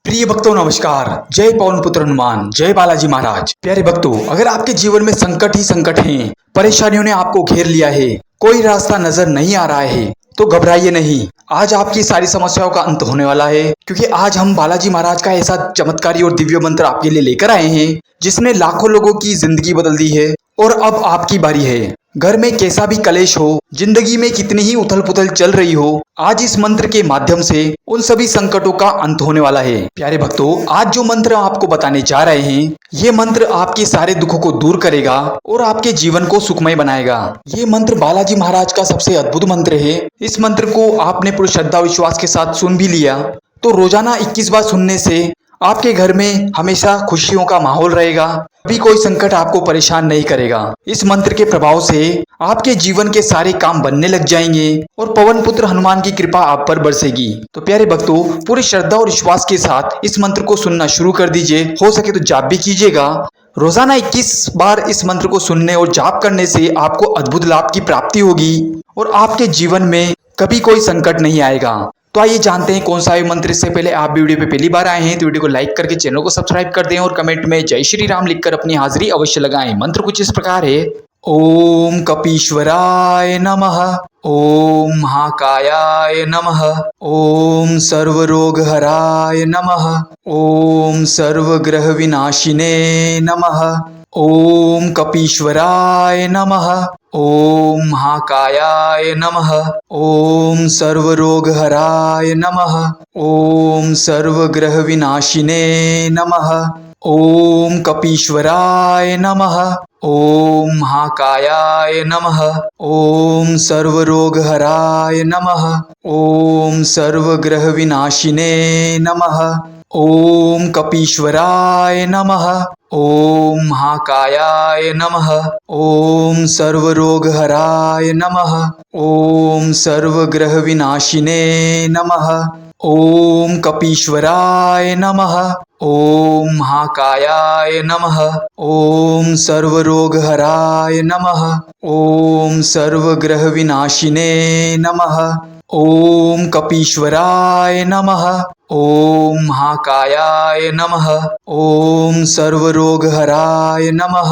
प्रिय भक्तों नमस्कार। जय पवन पुत्र हनुमान, जय बालाजी महाराज। प्यारे भक्तों, अगर आपके जीवन में संकट ही संकट हैं, परेशानियों ने आपको घेर लिया है, कोई रास्ता नजर नहीं आ रहा है, तो घबराइए नहीं। आज आपकी सारी समस्याओं का अंत होने वाला है, क्योंकि आज हम बालाजी महाराज का ऐसा चमत्कारी और दिव्य मंत्र आपके लिए लेकर आए हैं जिसने लाखों लोगों की जिंदगी बदल दी है। और अब आपकी बारी है। घर में कैसा भी कलेश हो, जिंदगी में कितनी ही उथल पुथल चल रही हो, आज इस मंत्र के माध्यम से उन सभी संकटों का अंत होने वाला है। प्यारे भक्तों, आज जो मंत्र आपको बताने जा रहे हैं, ये मंत्र आपके सारे दुखों को दूर करेगा और आपके जीवन को सुखमय बनाएगा। ये मंत्र बालाजी महाराज का सबसे अद्भुत मंत्र है। इस मंत्र को आपने पूरी श्रद्धा विश्वास के साथ सुन भी लिया तो रोजाना 21 बार सुनने से आपके घर में हमेशा खुशियों का माहौल रहेगा। कभी कोई संकट आपको परेशान नहीं करेगा। इस मंत्र के प्रभाव से आपके जीवन के सारे काम बनने लग जाएंगे और पवन पुत्र हनुमान की कृपा आप पर बरसेगी। तो प्यारे भक्तों, पूरी श्रद्धा और विश्वास के साथ इस मंत्र को सुनना शुरू कर दीजिए। हो सके तो जाप भी कीजिएगा। रोजाना 21 बार इस मंत्र को सुनने और जाप करने से आपको अद्भुत लाभ की प्राप्ति होगी और आपके जीवन में कभी कोई संकट नहीं आएगा। तो आइए जानते हैं कौन सा है मंत्र। इससे पहले आप वीडियो पे पहली बार आए हैं तो वीडियो को लाइक करके चैनल को सब्सक्राइब कर दें और कमेंट में जय श्री राम लिखकर अपनी हाजिरी अवश्य लगाएं। मंत्र कुछ इस प्रकार है। ओम कपीश्वराय नमः, ओम महाकायाय नमः, ओम सर्वरोगहराय नमः, ओम सर्वग्रह विनाशिने नमः, ओम कपीश्वराय नमः, ओम महाकायाय नमः, ओम सर्वरोगहराय नमः, ओम सर्वग्रह विनाशिने नमः, ओम कपीश्वराय नमः, ओम महाकायाय नमः, ओम सर्वरोगहराय नमः, ओम सर्वग्रह विनाशिने नमः, ओम कपीश्वराय नमः, ओम महाकायाय नमः, ओम सर्वरोगहराय नमः, ओम सर्वग्रह विनाशिने नमः, ओम कपीश्वराय नमः, ओम महाकायाय नमः, ओम सर्वरोगहराय नमः, ओम सर्वग्रह विनाशिने नमः, ओम कपीश्वराय नमः, ओम महाकायाय नमः, ओम सर्वरोगहराय नमः,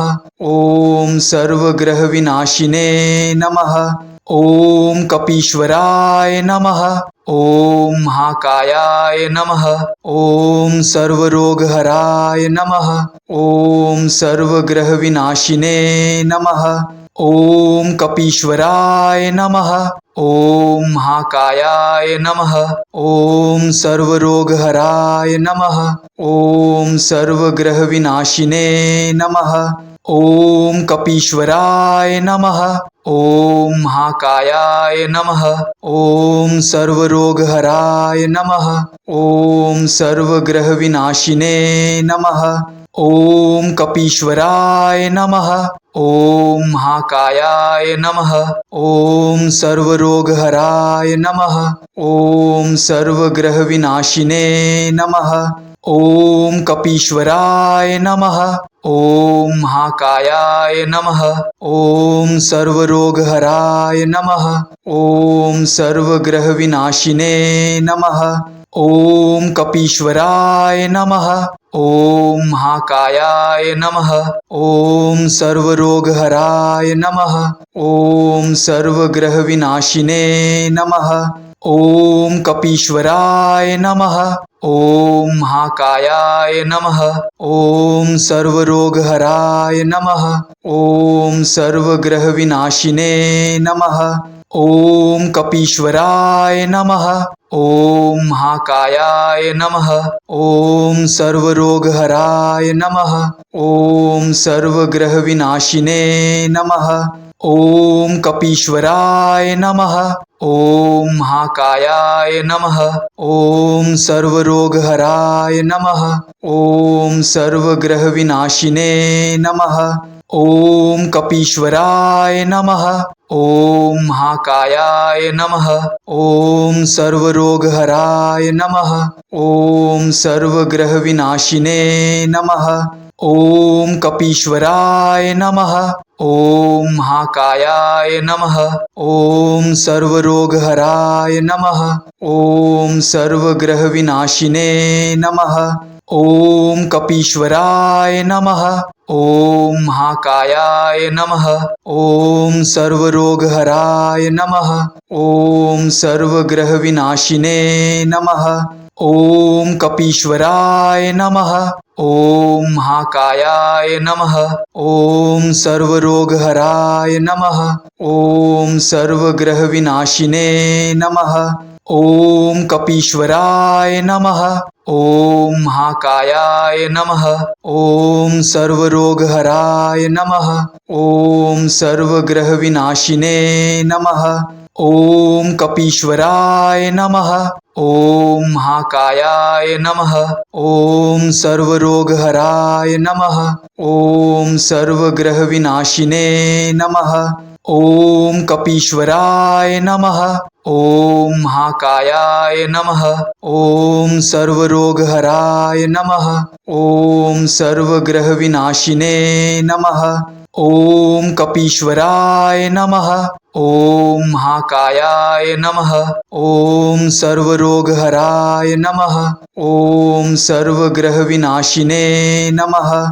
ओम सर्वग्रह विनाशिने नमः, ओम कपीश्वराय नमः, ओम महाकायाय नमः, ओम सर्वरोगहराय नमः, ओम सर्वग्रह विनाशिने नमः, ओम कपीश्वराय नमः, ओम महाकायाय नमः, ओम सर्वरोगहराय नमः, ओम सर्वग्रह विनाशिने नमः, ओम कपीश्वराय नमः, ओम महाकायाय नमः, ओम सर्वरोगहराय नमः, ओम सर्वग्रह विनाशिने नमः, ओम कपीश्वराय नमः, ओम महाकायाय नमः, ओम सर्वरोगहराय नमः, ओम सर्वग्रह विनाशिने नमः, ओम कपीश्वराय नमः, ओम महाकायाय नमः, ओम सर्वरोगहराय नमः, ओम सर्वग्रह विनाशिने नमः, ओम कपीश्वराय नमः, ओम महाकायाय नमः, ओम सर्वरोगहराय नमः, ओम सर्वग्रह विनाशिने नमः, ओम कपीश्वराय नमः, ओम महाकायाय नमः, ओम सर्वरोगहराय नमः, ओम सर्वग्रह विनाशिने नमः, ओम कपीश्वराय नमः, ओम महाकायाय नमः, ओम सर्वरोगहराय नमः, ओम सर्वग्रह विनाशिने नमः, ओम कपीश्वराय नमः, ओम महाकायाय नमः, ओम सर्वरोगहराय नमः, ओम सर्वग्रह विनाशिने नमः, ओम कपीश्वराय नमः, ओम महाकायाय नमः, ओम सर्वरोगहराय नमः, ओम सर्वग्रह विनाशिने नमः, ओम कपीश्वराय नमः, ओम महाकायाय नमः। ओम सर्वरोगहराय नमः। ओम सर्वग्रहविनाशिने नमः। ओम कपीश्वराय नमः। ओम महाकायाय नमः। ओम सर्वरोगहराय नमः। ओम सर्वग्रहविनाशिने नमः। ओम कपीश्वराय नमः। ओम महाकायाय नमः। ओम सर्वरोगहराय नमः। ओम सर्वग्रहविनाशिने नमः। ओम कपीश्वराय नमः। ओम महाकायाय नमः। ओम सर्वरोगहराय नमः। ओम सर्वग्रहविनाशिने नमः। ओम कपीश्वराय नमः। ओम महाकायाय नमः। ओम सर्वरोगहराय नमः। ओम सर्वग्रहविनाशिने नमः। ओम कपीश्वराय नमः। ओम महाकायाय नमः। ओम सर्वरोगहराय नमः। ओम सर्वग्रहविनाशिने नमः। ओम कपीश्वराय नमः। ओम महाकायाय नमः। ओम सर्वरोगहराय नमः। ओम सर्वग्रहविनाशिने नमः।